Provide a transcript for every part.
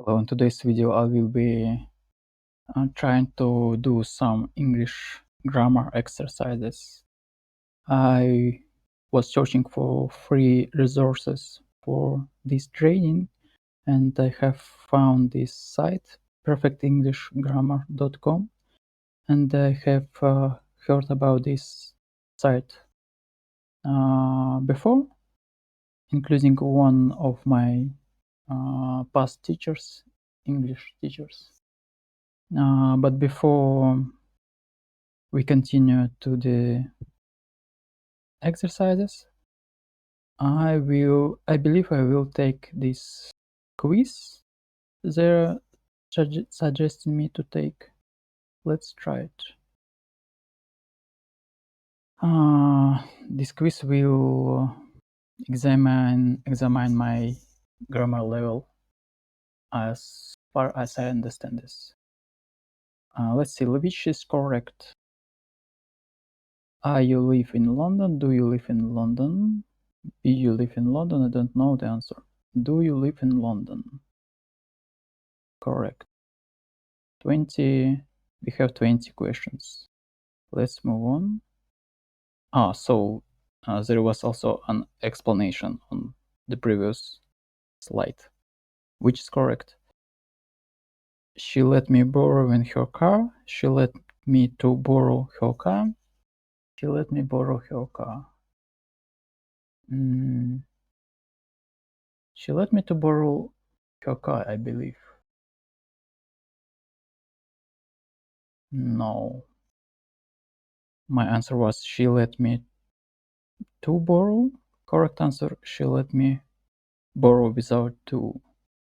Hello, in today's video I will be trying to do some English grammar exercises. I was searching for free resources for this training and I have found this site perfectenglishgrammar.com, and I have heard about this site before, including one of my past teachers, English teachers. But before we continue to the exercises, I believe I will take this quiz they're suggesting me to take. Let's try it. This quiz will examine my grammar level as far as I understand this. Let's see, which is correct. You live in London? Do you live in London? Do you live in London? I don't know the answer. Do you live in London? Correct. 20. We have 20 questions. Let's move on. So there was also an explanation on the previous slide, which is correct. She let me borrow in her car. She let me to borrow her car. She let me borrow her car. She let me to borrow her car, I believe. No. My answer was she let me to borrow. Correct answer, she let me borrow without to.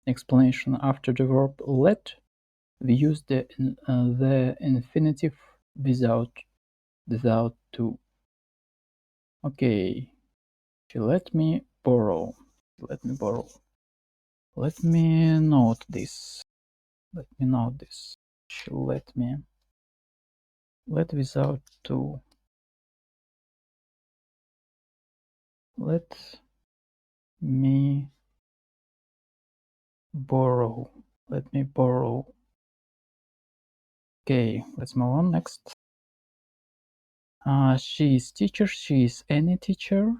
Explanation: after the verb let, we use the infinitive without to. Okay, she let me borrow. Let me borrow. Let me note this. Let me note this. She let me. Let without to. Let me borrow. Let me borrow. Okay, let's move on next. She is teacher. She is any teacher.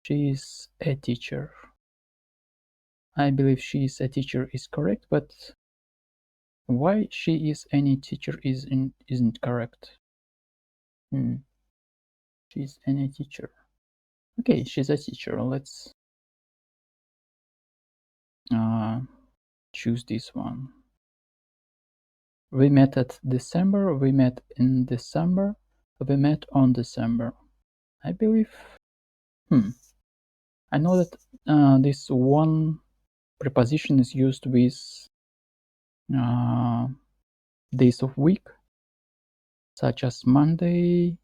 She is a teacher. I believe she is a teacher is correct, but why she is any teacher isn't correct. She's any teacher. Okay, she's a teacher. Let's choose this one. We met at December. We met in December. We met on December. I believe. I know that this one preposition is used with days of week, such as Monday,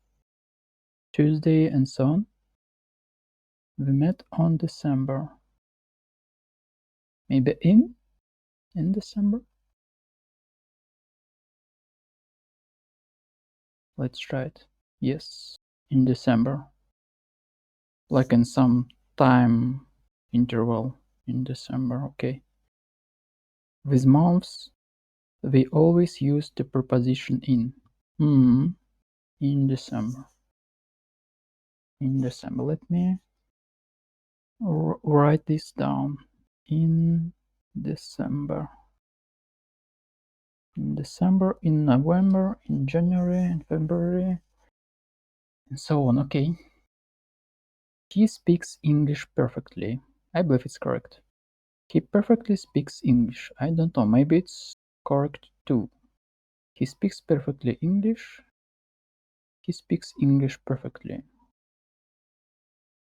Tuesday, and so on. We met on December. Maybe in December? Let's try it. Yes, in December. Like in some time interval in December, okay. With months, we always use the preposition in. In December. In December. Let me write this down. In December. In December, in November, in January, in February, and so on. Okay. He speaks English perfectly. I believe it's correct. He perfectly speaks English. I don't know, maybe it's correct too. He speaks perfectly English. He speaks English perfectly.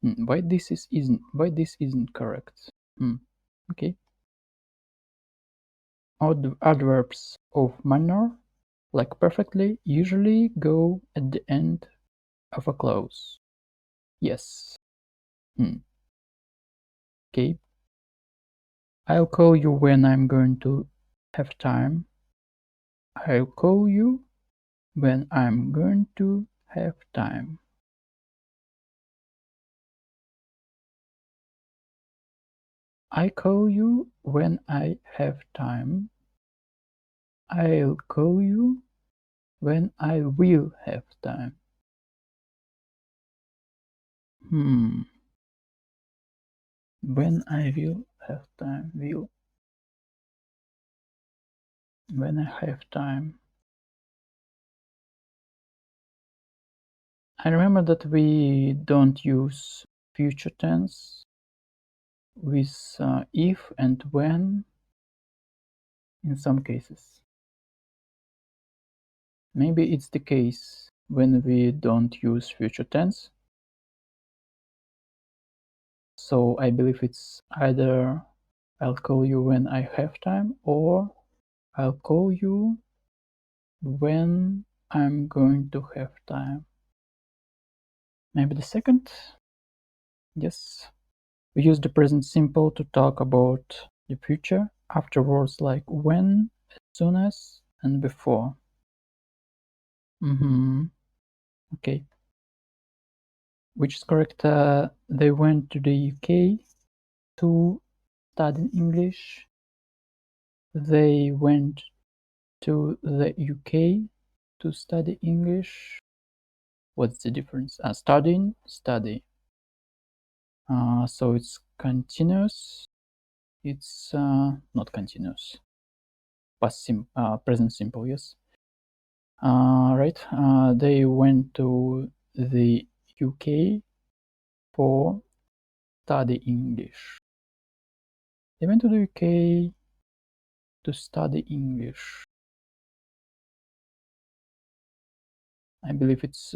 Why this isn't correct? Okay. Adverbs of manner, like perfectly, usually go at the end of a clause. Yes. Okay. I'll call you when I'm going to have time. I'll call you when I'm going to have time. I call you when I have time. I'll call you when I will have time. When I will have time. Will. When I have time. I remember that we don't use future tense with if and when in some cases. Maybe it's the case when we don't use future tense. So I believe it's either I'll call you when I have time or I'll call you when I'm going to have time. Maybe the second? Yes. We use the present simple to talk about the future after words like when, as soon as, and before. Okay. Which is correct? They went to the UK to study English. They went to the UK to study English. What's the difference? Studying, study. So it's continuous. It's not continuous. Present simple, yes. Right. They went to the UK for study English. They went to the UK to study English. I believe it's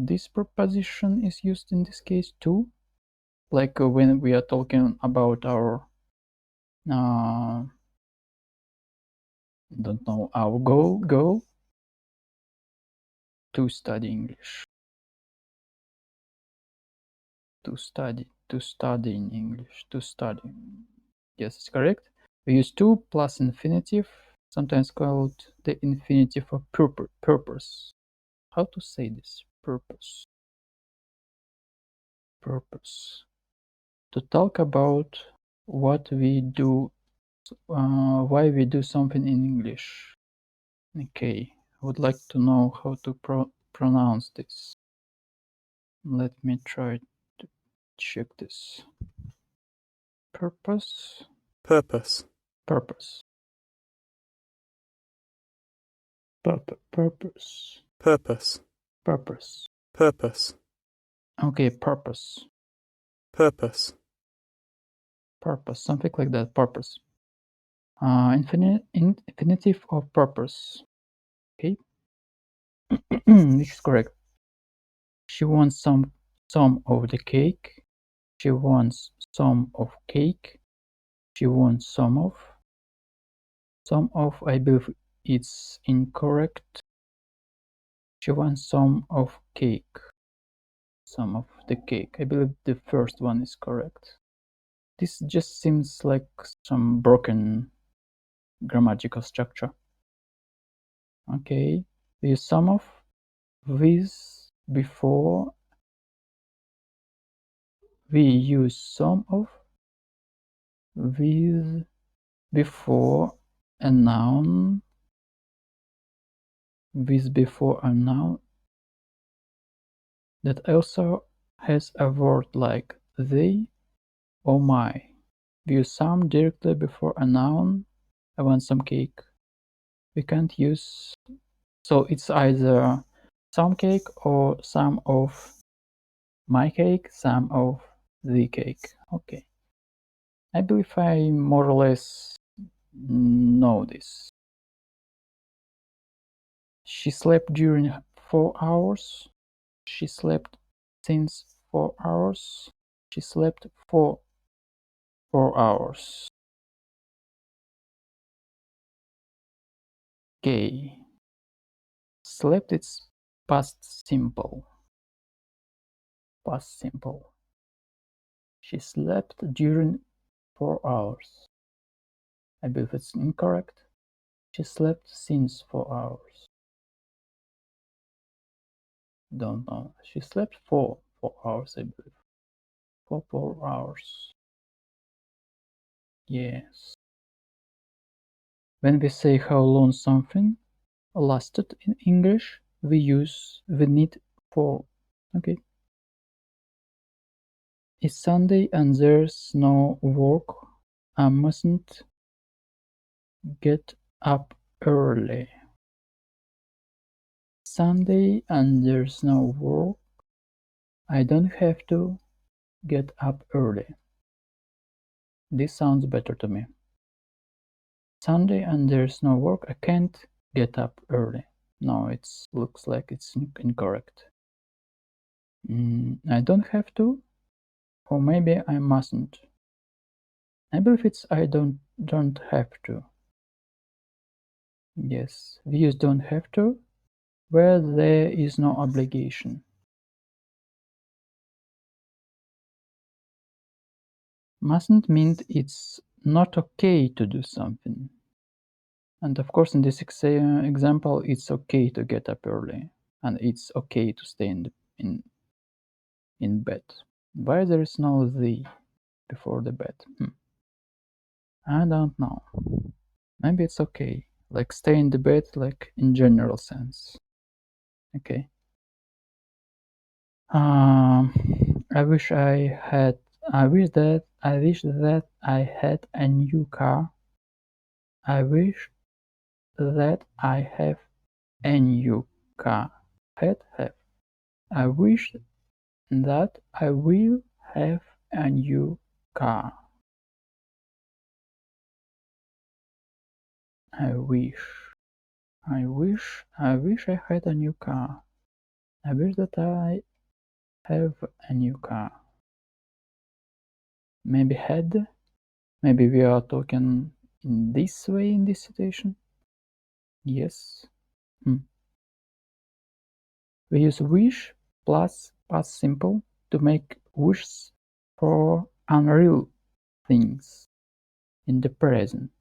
this preposition is used in this case too, like when we are talking about our don't know, our goal to study English, to study in English, to study. Yes, it's correct. We use to plus infinitive, sometimes called the infinitive of purpose. How to say this? Purpose. To talk about what we do, why we do something in English. Okay, I would like to know how to pronounce this. Let me try to check this. Purpose. Purpose. Purpose. Purpose. Purpose. Purpose. Purpose. Okay, purpose. Purpose. Purpose. Something like that. Purpose. Infinitive of purpose. Okay. Which is correct. She wants some of the cake. She wants some of cake. She wants some of. Some of, I believe it's incorrect. She wants some of cake. Some of the cake. I believe the first one is correct. This just seems like some broken grammatical structure. Okay. We use some of with before. We use some of with before a noun, with before a noun that also has a word like they or my. We use some directly before a noun. I want some cake. We can't use, so it's either some cake or some of my cake, some of the cake. Okay. I believe I more or less know this. She slept during 4 hours. She slept since 4 hours. She slept for 4 hours. Okay. Slept, it's past simple. Past simple. She slept during 4 hours. I believe it's incorrect. She slept since 4 hours. Don't know. She slept for 4 hours, I believe. For 4 hours. Yes. When we say how long something lasted in English, we use the need for. Okay. It's Sunday and there's no work. I mustn't get up early. Sunday and there's no work. I don't have to get up early. This sounds better to me. Sunday and there's no work. I can't get up early. No, it looks like it's incorrect. I don't have to, or maybe I mustn't. I believe it's I don't have to. Yes, we use don't have to where there is no obligation. Mustn't mean it's not okay to do something. And of course, in this example, it's okay to get up early, and it's okay to stay in bed. Why there is no the before the bed? I don't know. Maybe it's okay, like stay in the bed, like in general sense. Okay. I wish that I had a new car. I wish that I have a new car. Have. I wish that I will have a new car. I wish I had a new car. I wish that I have a new car. Maybe had. Maybe we are talking in this way in this situation. Yes. We use wish plus past simple to make wishes for unreal things in the present.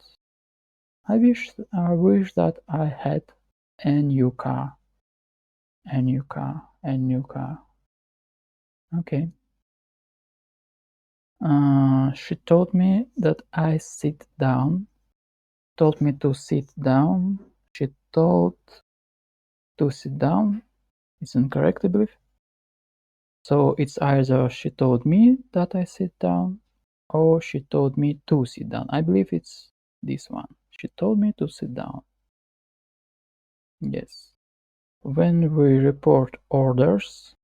I wish that I had a new car. A new car. A new car. Okay. She told me that I sit down. Told me to sit down. She told to sit down. It's incorrect, I believe. So it's either she told me that I sit down, or she told me to sit down. I believe it's this one. She told me to sit down. Yes. When we report orders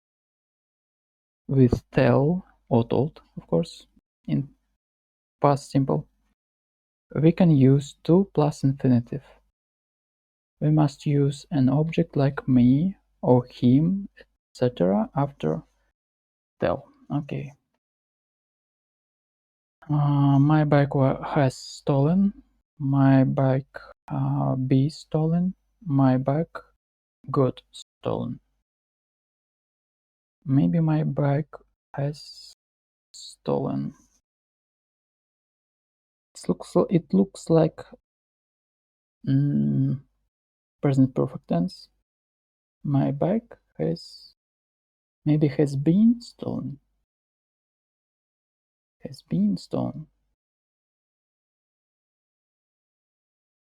with tell or told, of course, in past simple, we can use to plus infinitive. We must use an object like me or him, etc. after tell. Okay. My bike has stolen. My bike be stolen. My bike got stolen. Maybe my bike has stolen. It looks like present perfect tense. My bike has been stolen. Has been stolen.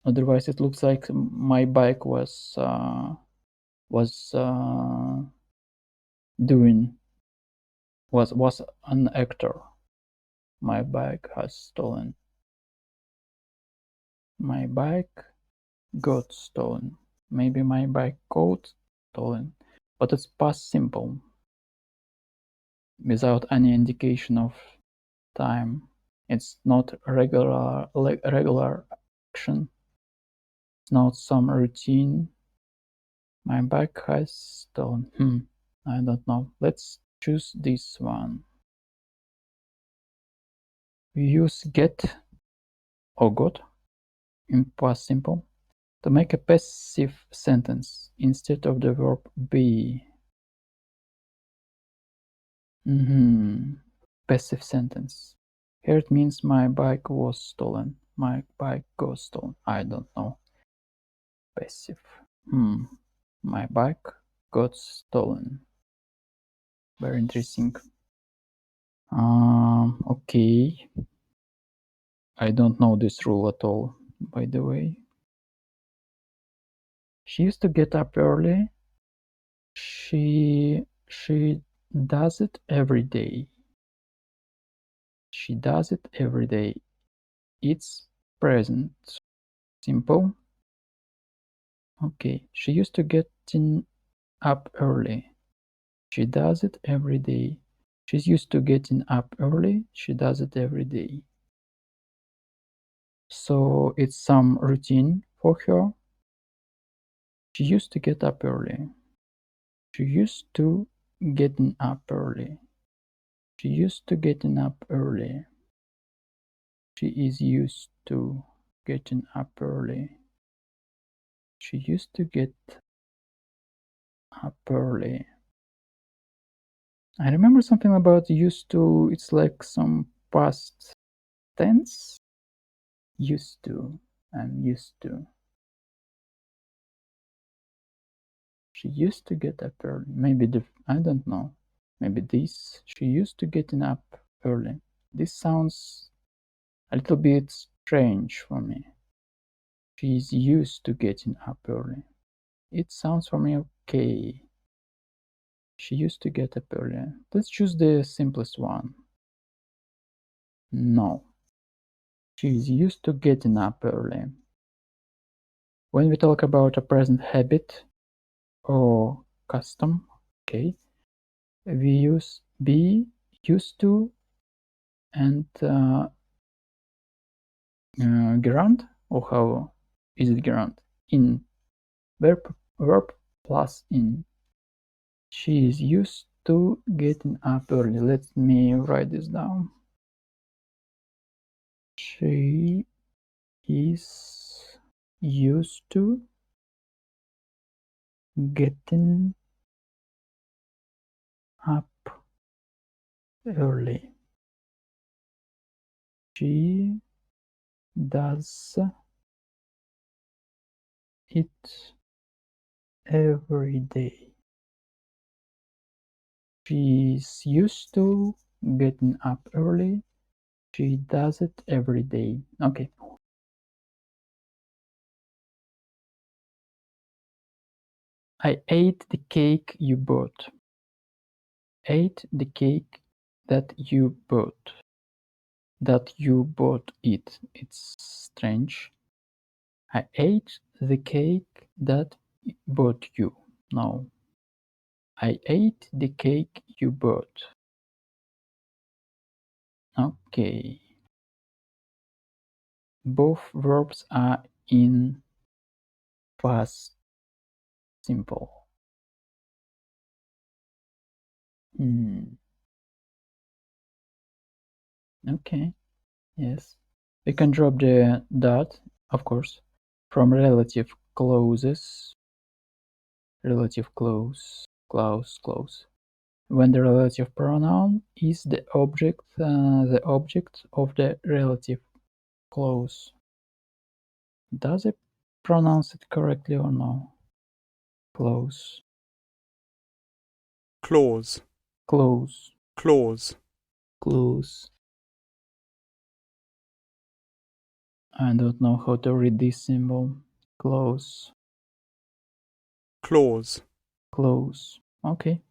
Otherwise, it looks like my bike was an actor. My bike has stolen. My bike got stolen. Maybe my bike got stolen, but it's past simple without any indication of time. It's not regular action. It's not some routine. My bike has stolen. I don't know. Let's choose this one. We use get or got in past simple to make a passive sentence instead of the verb be. Passive sentence. Here it means my bike was stolen. My bike got stolen. I don't know. Passive. My bike got stolen. Very interesting. Okay. I don't know this rule at all, by the way. She used to get up early. She does it every day. She does it every day. It's present simple. Okay, she used to getting up early. She does it every day. She's used to getting up early. She does it every day. So it's some routine for her. She used to get up early. She used to getting up early. She used to getting up early. She is used to getting up early. She used to get up early. I remember something about used to. It's like some past tense. Used to. I'm used to. She used to get up early. Maybe I don't know. Maybe this. She used to getting up early. This sounds a little bit strange for me. She's used to getting up early. It sounds for me okay. She used to get up early. Let's choose the simplest one. No. She's used to getting up early. When we talk about a present habit or custom, okay, we use be, used to, and gerund, or how is it gerund? In, verb plus in. She is used to getting up early. Let me write this down. She is used to getting up early. She does it every day. She's used to getting up early. She does it every day. Okay. I ate the cake you bought. Ate the cake that you bought. That you bought it. It's strange. I ate the cake that bought you. No. I ate the cake you bought. Okay. Both verbs are in past simple. Okay. Yes. We can drop the dot, of course, from relative clauses. Relative clause, clause. When the relative pronoun is the object of the relative clause. Does it pronounce it correctly or no? Clause. Clause. Clause. Clause. Clause. I don't know how to read this symbol. Clause. Clause. Clause. Okay.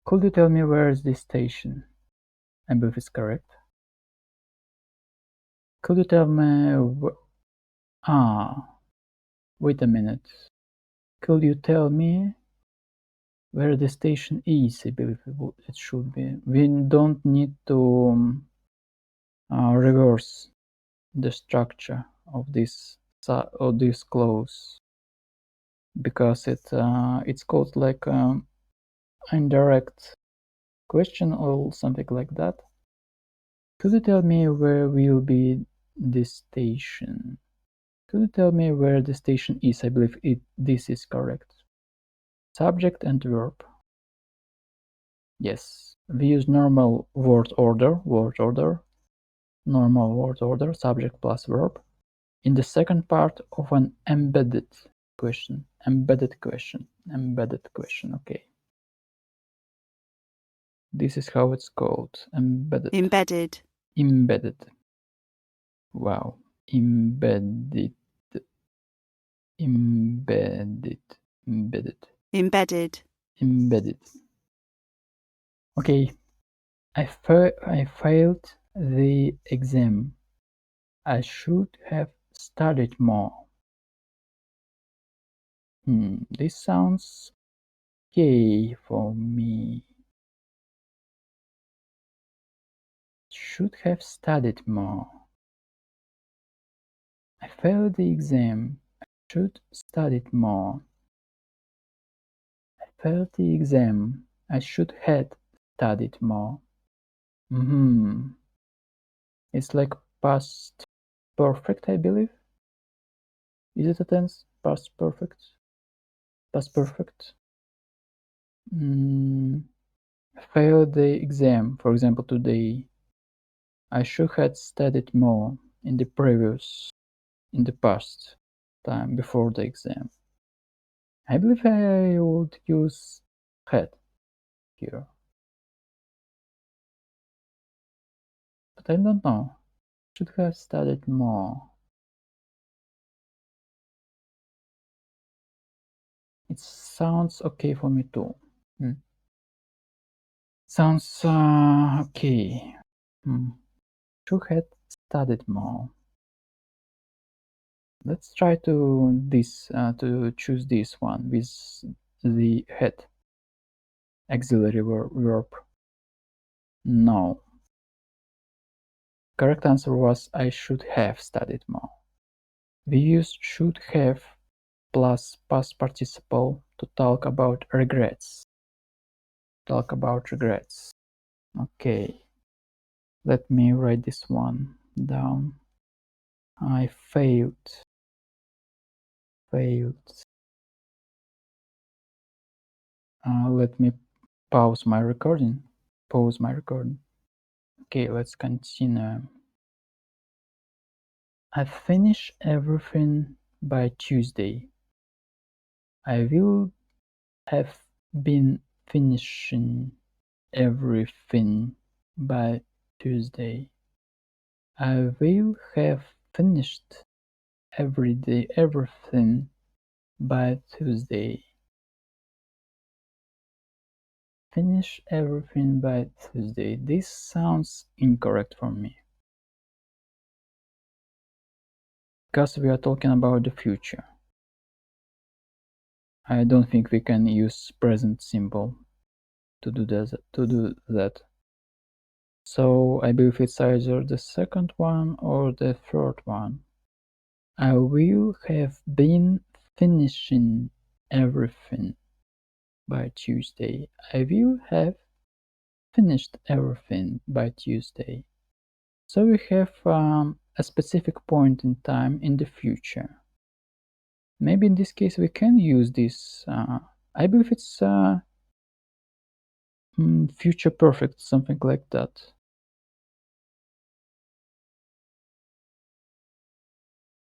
Could you tell me where is this station? I believe it's correct. Could you tell me wait a minute. Could you tell me where the station is? I believe it should be. We don't need to reverse the structure of this clause because it's called like indirect question or something like that. Could you tell me where will be the station? Could you tell me where the station is? I believe this is correct. Subject and verb. Yes, we use normal word order, normal word order, subject plus verb, in the second part of an embedded question, okay. This is how it's called, embedded. Embedded. Embedded. Wow. Embedded. Embedded. Embedded. Embedded. Embedded. Okay. I failed the exam. I should have studied more. This sounds okay for me. Should have studied more. I failed the exam. I should studied more. I failed the exam. I should had studied more. It's like past perfect, I believe. Is it a tense? Past perfect? Past perfect? Failed the exam, for example, today. I should have studied more in the past time before the exam. I believe I would use had here. But I don't know. Should have studied more. It sounds okay for me too. Sounds okay. Should have studied more. Let's try to choose this one with the had auxiliary verb. No. Correct answer was I should have studied more. We used should have plus past participle to talk about regrets. Okay. Let me write this one down. I failed. Let me pause my recording. Okay, let's continue. I finish everything by Tuesday. I will have been finishing everything by Tuesday. I will have finished everything by Tuesday. Finish everything by Tuesday. This sounds incorrect for me. Because we are talking about the future. I don't think we can use present simple to do that. So I believe it's either the second one or the third one. I will have been finishing everything by Tuesday. I will have finished everything by Tuesday. So we have a specific point in time in the future. Maybe in this case we can use this. I believe it's future perfect, something like that.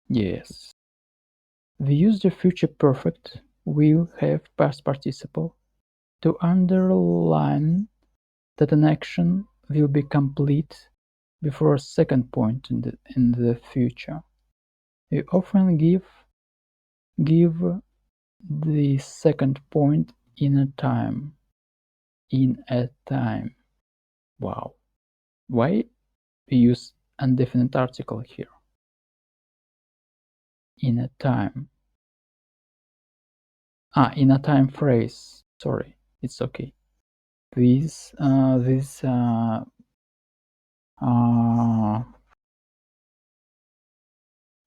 Yes. We use the future perfect will have past participle to underline that an action will be complete before a second point in the future. We often give the second point in a time. Wow. Why we use indefinite article here? In a time. In a time phrase. Sorry, it's okay.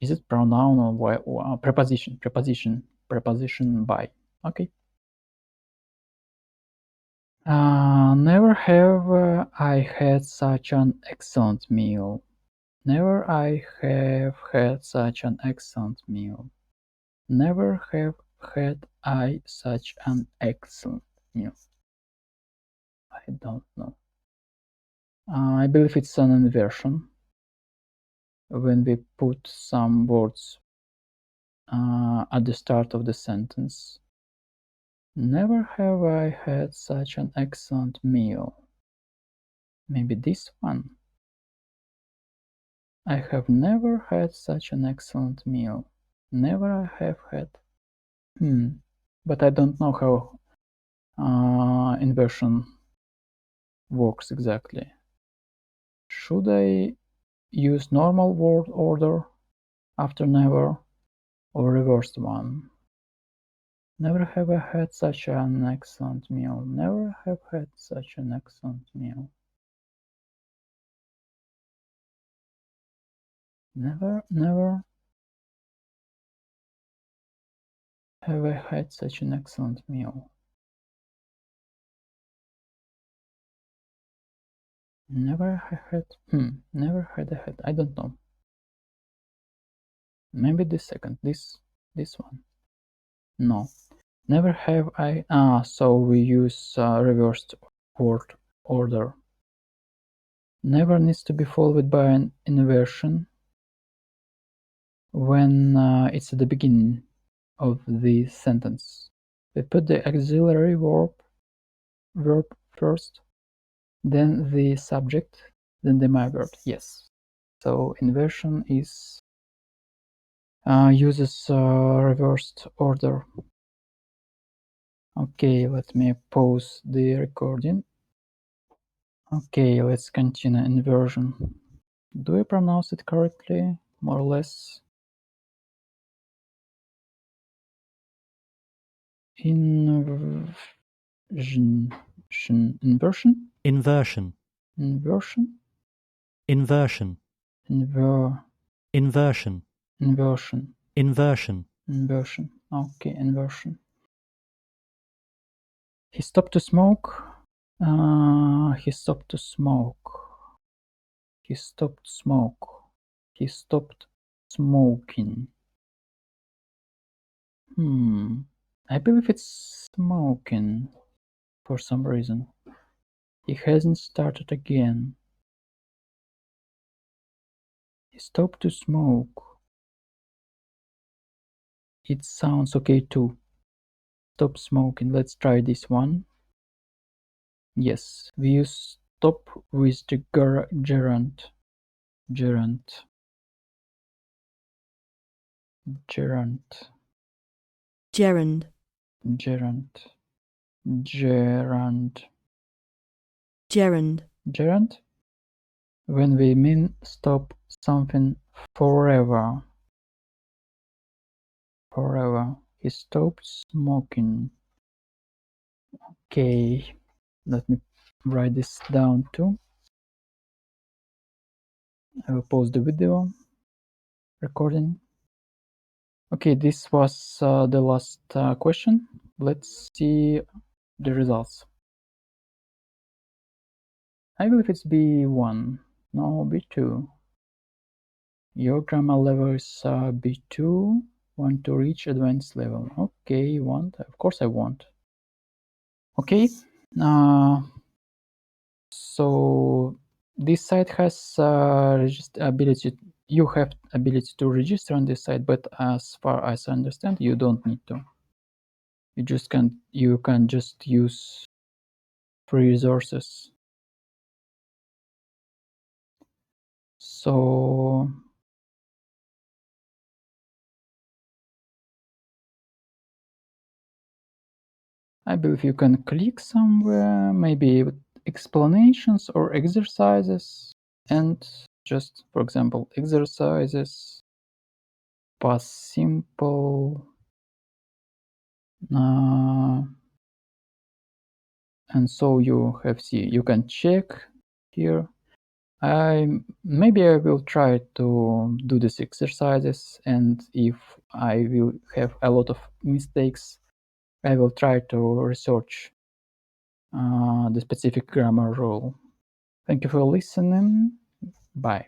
Is it pronoun or preposition? Preposition by. Okay. Never have I had such an excellent meal. Never I have had such an excellent meal. Never have had I such an excellent meal. I don't know. I believe it's an inversion. When we put some words at the start of the sentence. Never have I had such an excellent meal. Maybe this one. I have never had such an excellent meal. Never I have had. But I don't know how inversion works exactly. Should I use normal word order after never or reversed one? Never have I had such an excellent meal. Never have had such an excellent meal. Never have I had such an excellent meal. Never have had. Never had I had. I don't know. Maybe the second. This one. No. Never have I. So we use reversed word order. Never needs to be followed by an inversion when it's at the beginning of the sentence. We put the auxiliary verb first, then the subject, then the my verb. Yes. So inversion is uses reversed order. Okay, let me pause the recording. Okay, let's continue inversion. Do I pronounce it correctly, more or less? Inversion. Inversion? Inversion. Inversion? Inversion. Inversion. Inversion. Inversion. Inversion. Okay, inversion. He stopped to smoke. He stopped to smoke. He stopped smoke. He stopped smoking. I believe it's smoking for some reason. He hasn't started again. He stopped to smoke. It sounds okay too. Stop smoking. Let's try this one. Yes, we use stop with the gerund. Gerund. Gerund. Gerund. Gerund. Gerund. Gerund. Gerund? When we mean stop something forever. Forever. He stopped smoking. Okay, let me write this down too. I will pause the video recording. Okay, this was the last question. Let's see the results. I believe it's B1. No, B2. Your grammar level is B2. Want to reach advanced level. Okay, want. Of course I want. Okay. So this site has ability. You have ability to register on this site, but as far as I understand, you don't need to. You just can. You can just use free resources. So I believe you can click somewhere, maybe explanations or exercises, and just, for example, exercises, past simple, and so you have you can check here. Maybe I will try to do these exercises, and if I will have a lot of mistakes, I will try to research the specific grammar rule. Thank you for listening. Bye.